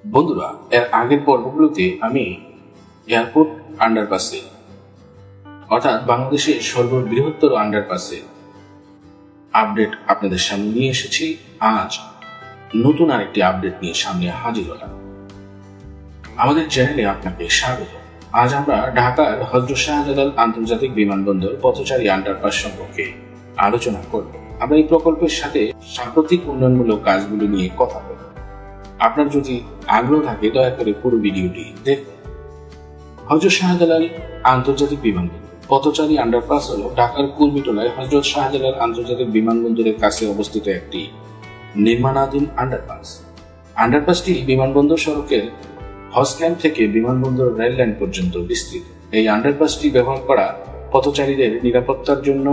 বন্ধুরা, এর আগের পর্বগুলোতে আমি এয়ারপোর্ট আন্ডারপাসে অর্থাৎ বাংলাদেশের সর্ববৃহত্তর আন্ডারপাসে আপডেট আপনাদের সামনে নিয়ে এসেছি। আজ নতুন আরেকটি আপডেট নিয়ে সামনে হাজির হলাম। আমাদের চ্যানেলে আপনাকে স্বাগত। আজ আমরা ঢাকার হযরত শাহজালাল আন্তর্জাতিক বিমানবন্দর পথচারী আন্ডারপাস সম্পর্কে আলোচনা করব। আমরা এই প্রকল্পের সাথে সাম্প্রতিক উন্নয়নমূলক কাজগুলো নিয়ে কথা বলব। আপনার যদি আগ্রহ থাকে দয়া করে পুরো ভিডিওটি দেখুন। হযরত শাহজালাল আন্তর্জাতিক বিমানবন্দর পথচারী আন্ডারপাস হল ঢাকার কুর্মিটোলায় হযরত শাহজালাল আন্তর্জাতিক বিমানবন্দরের কাছে অবস্থিত একটি নির্মাণাধীন আন্ডারপাস। আন্ডারপাসটি বিমানবন্দর সড়কের হজ ক্যাম্প থেকে বিমানবন্দর রেল লাইন পর্যন্ত বিস্তৃত। এই আন্ডারপাসটি ব্যবহার করা পথচারীদের নিরাপত্তার জন্য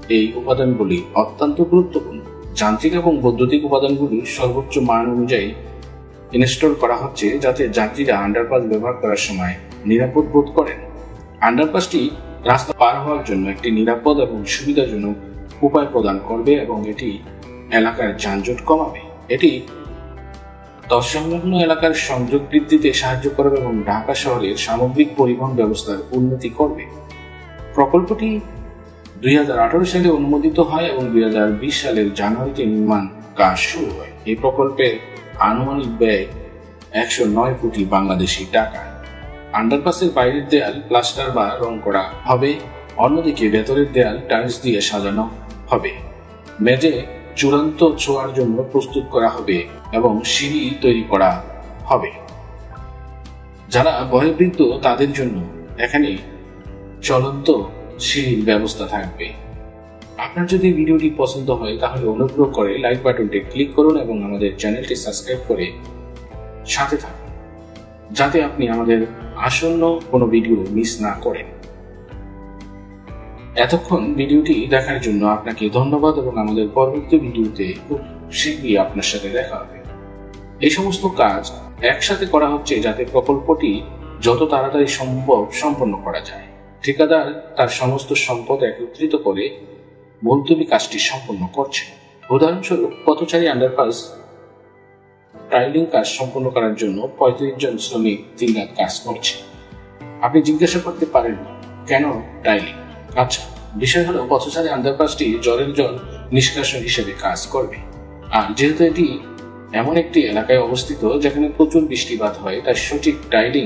এই উপাদানগুলি অত্যন্ত গুরুত্বপূর্ণ। যান্ত্রিক এবং বৈদ্যুতিক উপাদানগুলি সর্বোচ্চ মান অনুযায়ী ইনস্টল করা হচ্ছে যাতে যাত্রীরা আন্ডারপাস ব্যবহার করার সময় নিরাপদ বোধ করেন। আন্ডারপাসটি রাস্তা পার হওয়ার জন্য একটি নিরাপদ এবং সুবিধাজনক উপায় প্রদান করবে এবং এটি এলাকার যানজট কমাবে। এটি তৎসংলগ্ন এলাকার সংযোগ বৃদ্ধিতে সাহায্য করবে এবং ঢাকা শহরের সামগ্রিক পরিবহন ব্যবস্থার উন্নতি করবে। প্রকল্পটি 2018 সালে অনুমোদিত হয় এবং 2020 সালের জানুয়ারিতে নির্মাণ কাজ শুরু হয়। এই প্রকল্পের আনুমানিক ব্যয় 109 কোটি বাংলাদেশি টাকা। আন্ডারপাসের বাইরের দেয়াল প্লাস্টার বা রং করা হবে, অন্যদিকে ভেতরের দেয়াল টাইলস দিয়ে সাজানো হবে। মেঝে চূড়ান্ত ছোঁয়ার জন্য প্রস্তুত করা হবে এবং সিঁড়ি তৈরি করা হবে। যারা বয়োবৃদ্ধ তাদের জন্য এখানে চলন্ত সিঁড়ির ব্যবস্থা থাকবে। আপনার যদি ভিডিওটি পছন্দ হয় তাহলে অনুগ্রহ করে লাইক বাটনটি ক্লিক করুন এবং আমাদের চ্যানেলটি সাবস্ক্রাইব করে সাথে থাকুন যাতে আপনি আমাদের আসন্ন কোনো ভিডিও মিস না করেন। এতক্ষণ ভিডিওটি দেখার জন্য আপনাকে ধন্যবাদ এবং আমাদের পরবর্তী ভিডিওতে খুব শীঘ্রই আপনার সাথে দেখা হবে। এই সমস্ত কাজ একসাথে করা হচ্ছে যাতে প্রকল্পটি যত তাড়াতাড়ি সম্ভব সম্পন্ন করা যায়। ঠিকাদার তার সমস্ত সম্পদ একত্রিত করে মুলতবি কাজটি সম্পন্ন করছে। উদাহরণস্বরূপ পথচারী আন্ডারপাস টাইলিং কাজ সম্পন্ন করার জন্য 35 জন শ্রমিক দিনরাত কাজ করছে। আপনি জিজ্ঞাসা করতে পারেন কেন টাইলিং? আচ্ছা, বিষয় হলো পথচারী আন্ডারপাসটি জলের জল নিষ্কাশন হিসেবে কাজ করবে। আর যেহেতু এটি এমন একটি এলাকায় অবস্থিত যেখানে প্রচুর বৃষ্টিপাত হয়, তাই সঠিক টাইলিং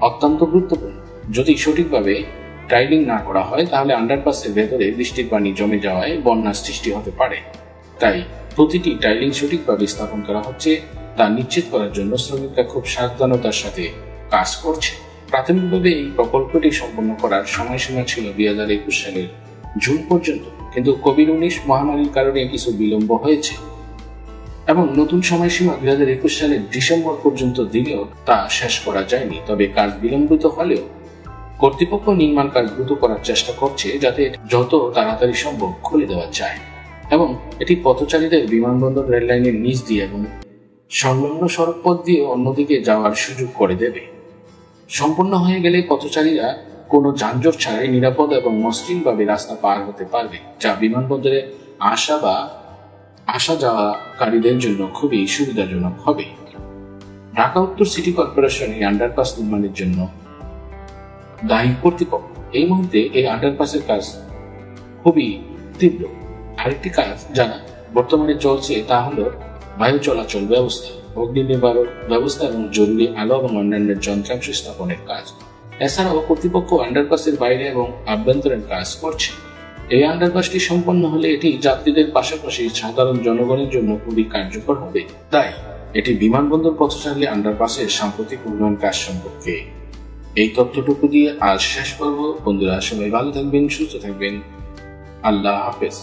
অত্যন্ত গুরুত্বপূর্ণ। যদি সঠিকভাবে টাইলিং না করা হয় তাহলে আন্ডারপাসের ভেতরে বৃষ্টির পানি জমে যাওয়ায় বন্যার সৃষ্টি হতে পারে। তাই প্রতিটি টাইলিং সঠিকভাবে স্থাপন করা হচ্ছে তা নিশ্চিত করার জন্য শ্রমিকরা খুব সাবধানতার সাথে কাজ করছে। প্রাথমিকভাবে এই প্রকল্পটি সম্পন্ন করার সময়সীমা ছিল 2021 সালের জুন পর্যন্ত, কিন্তু কোভিড-19 মহামারীর কারণে কিছু বিলম্ব হয়েছে এবং নতুন সময়সীমা 2021 সালের ডিসেম্বর পর্যন্ত দিলেও তা শেষ করা যায়নি। তবে কাজ বিলম্বিত হলেও কর্তৃপক্ষ নির্মাণ কাজ দ্রুত করার চেষ্টা করছে যাতে যত তাড়াতাড়ি সম্ভব খুলে দেওয়া যায় এবং এটি পথচারীদের বিমানবন্দর রেল লাইনের নিচ দিয়ে এবং সংলগ্ন সড়ক পথ দিয়ে অন্যদিকে যাওয়ার সুযোগ করে দেবে। সম্পূর্ণ হয়ে গেলে পথচারীরা কোনো যানজট ছাড়াই নিরাপদ এবং মসৃণভাবে রাস্তা পার হতে পারবে, যা বিমানবন্দরে আসা যাওয়াকারীদের জন্য খুবই সুবিধাজনক হবে। ঢাকা উত্তর সিটি কর্পোরেশন এই আন্ডারপাস নির্মাণের জন্য দায়ী কর্তৃপক্ষ। এই মুহূর্তে এই আন্ডারপাসের কাজ খুবই তীব্র। আরেকটি কাজ যা বর্তমানে চলছে তা হলো বায়ু চলাচল ব্যবস্থা, অগ্নি নিবারক ব্যবস্থা এবং জরুরি আলো এবং অন্যান্য যন্ত্রাংশ স্থাপনের কাজ। এছাড়াও কর্তৃপক্ষ আন্ডারপাসের বাইরে এবং আভ্যন্তরীণ কাজ করছে। এই আন্ডারপাসটি সম্পন্ন হলে এটি যাত্রীদের পাশাপাশি সাধারণ জনগণের জন্য খুবই কার্যকর হবে। তাই এটি বিমানবন্দর পথচারী আন্ডারপাসের সাম্প্রতিক উন্নয়ন কাজ সম্পর্কে এই তথ্যটুকু দিয়ে আজ শেষ করব। বন্ধুরা, সবাই ভালো থাকবেন, সুস্থ থাকবেন। আল্লাহ হাফেজ।